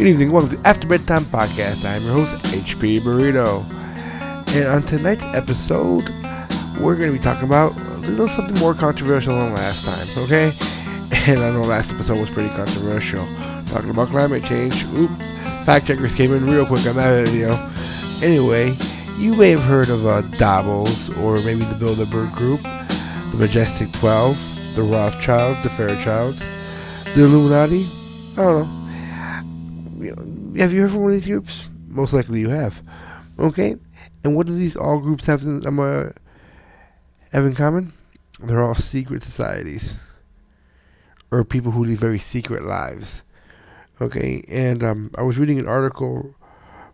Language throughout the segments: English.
Good evening, welcome to After Bedtime Podcast. I'm your host, HP Burrito. And on tonight's episode, we're going to be talking about a little something more controversial than last time, okay? And I know last episode was pretty controversial. Talking about climate change. Oop, fact checkers came in real quick on that video. Anyway, you may have heard of Davos, or maybe the Bilderberg Group, the Majestic 12, the Rothschilds, the Fairchilds, the Illuminati. I don't know. Have you heard from one of these groups? Most likely you have. Okay? And what do these all groups have in common? They're all secret societies. Or people who lead very secret lives. Okay? And I was reading an article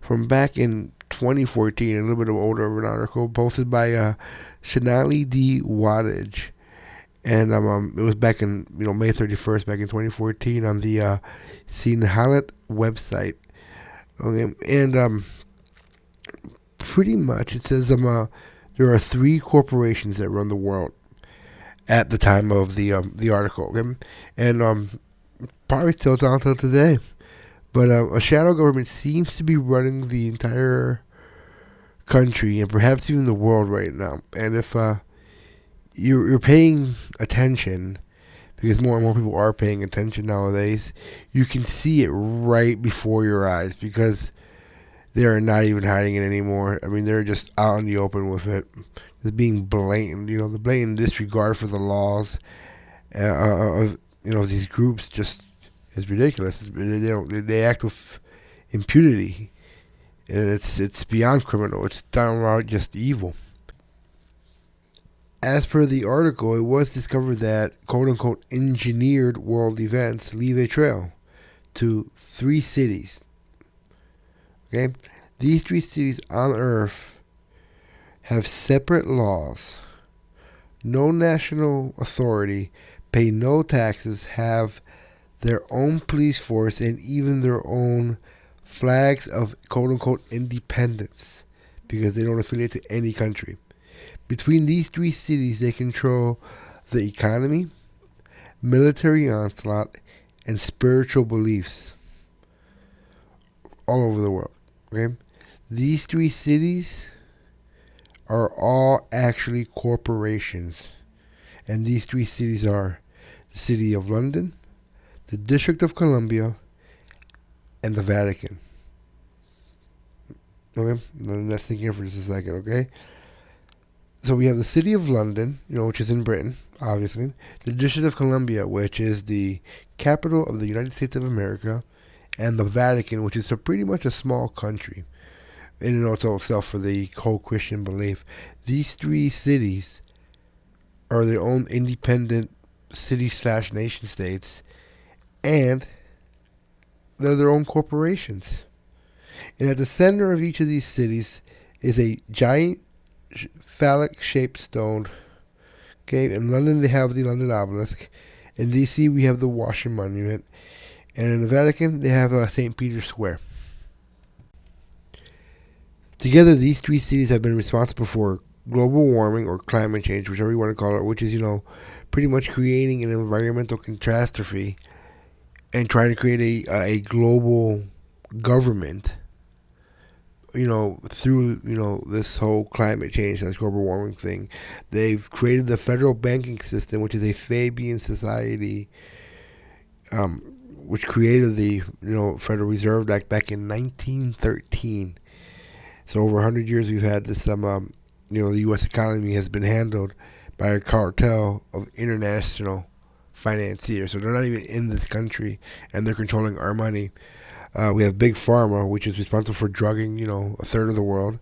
from back in 2014, a little bit older of an article, posted by Shanali D. Wattage. And it was back in May 31st, back in 2014, on the Sinhalet website. Okay, and pretty much it says there are three corporations that run the world at the time of the article. Okay, and probably still down till today. But a shadow government seems to be running the entire country and perhaps even the world right now. And if you're paying attention, because more and more people are paying attention nowadays, you can see it right before your eyes, because they're not even hiding it anymore. I mean, they're just out in the open with it, just being blatant. The blatant disregard for the laws of these groups just is ridiculous. They act with impunity, and it's beyond criminal. It's downright just evil. As per the article, it was discovered that quote-unquote engineered world events leave a trail to three cities. Okay? These three cities on Earth have separate laws, no national authority, pay no taxes, have their own police force, and even their own flags of quote-unquote independence, because they don't affiliate to any country. Between these three cities, they control the economy, military onslaught, and spiritual beliefs all over the world. Okay? These three cities are all actually corporations. And these three cities are the City of London, the District of Columbia, and the Vatican. Okay? Let's think here for just a second, okay? So we have the City of London, which is in Britain, obviously. The District of Columbia, which is the capital of the United States of America. And the Vatican, which is pretty much a small country in and of itself for the whole Christian belief. These three cities are their own independent city/nation states. And they're their own corporations. And at the center of each of these cities is a giant phallic-shaped stone. Okay, in London they have the London Obelisk. In D.C. we have the Washington Monument. And in the Vatican they have St. Peter's Square. Together, these three cities have been responsible for global warming, or climate change, whichever you want to call it, which is, pretty much creating an environmental catastrophe and trying to create a global government, through, this whole climate change, this global warming thing. They've created the federal banking system, which is a Fabian society, which created the, Federal Reserve Act back in 1913. So over 100 years we've had this, the U.S. economy has been handled by a cartel of international financiers. So they're not even in this country, and they're controlling our money. We have Big Pharma, which is responsible for drugging, a third of the world.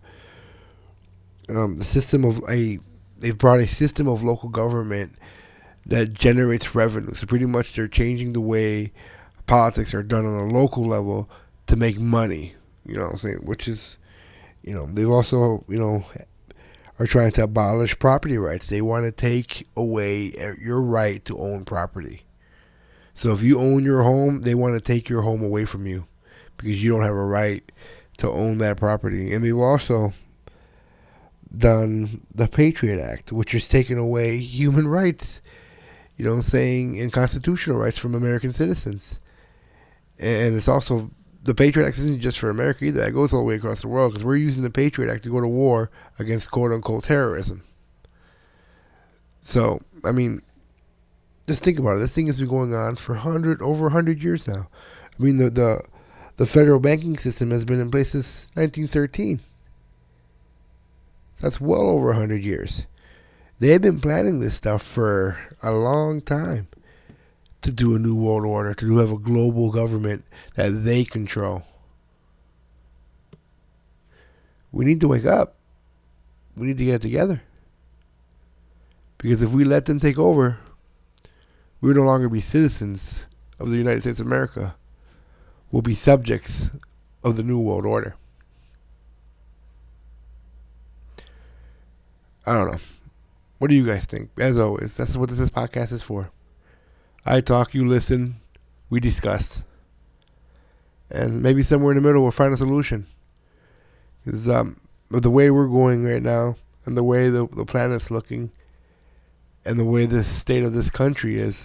They've brought a system of local government that generates revenue. So pretty much they're changing the way politics are done on a local level to make money. You know what I'm saying? Which is, they've also, are trying to abolish property rights. They want to take away your right to own property. So if you own your home, they want to take your home away from you, because you don't have a right to own that property. And they've also done the Patriot Act, which is taking away human rights, and constitutional rights from American citizens. And it's also the Patriot Act isn't just for America either. That goes all the way across the world because we're using the Patriot Act to go to war against quote-unquote terrorism. So, I mean, just think about it. This thing has been going on for over 100 years now. I mean, the federal banking system has been in place since 1913. That's well over 100 years. They've been planning this stuff for a long time to do a new world order, to have a global government that they control. We need to wake up. We need to get it together. Because if we let them take over, we'll no longer be citizens of the United States of America. We'll be subjects of the New World Order. I don't know. What do you guys think? As always, that's what this podcast is for. I talk, you listen, we discuss. And maybe somewhere in the middle we'll find a solution. Because the way we're going right now, and the way the planet's looking, and the way the state of this country is,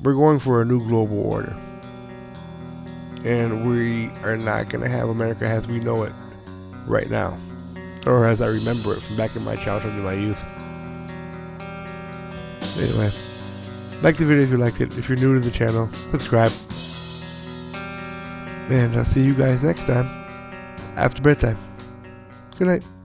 we're going for a new global order. And we are not going to have America as we know it right now. Or as I remember it from back in my childhood and my youth. Anyway, like the video if you liked it. If you're new to the channel, subscribe. And I'll see you guys next time after bedtime. Good night.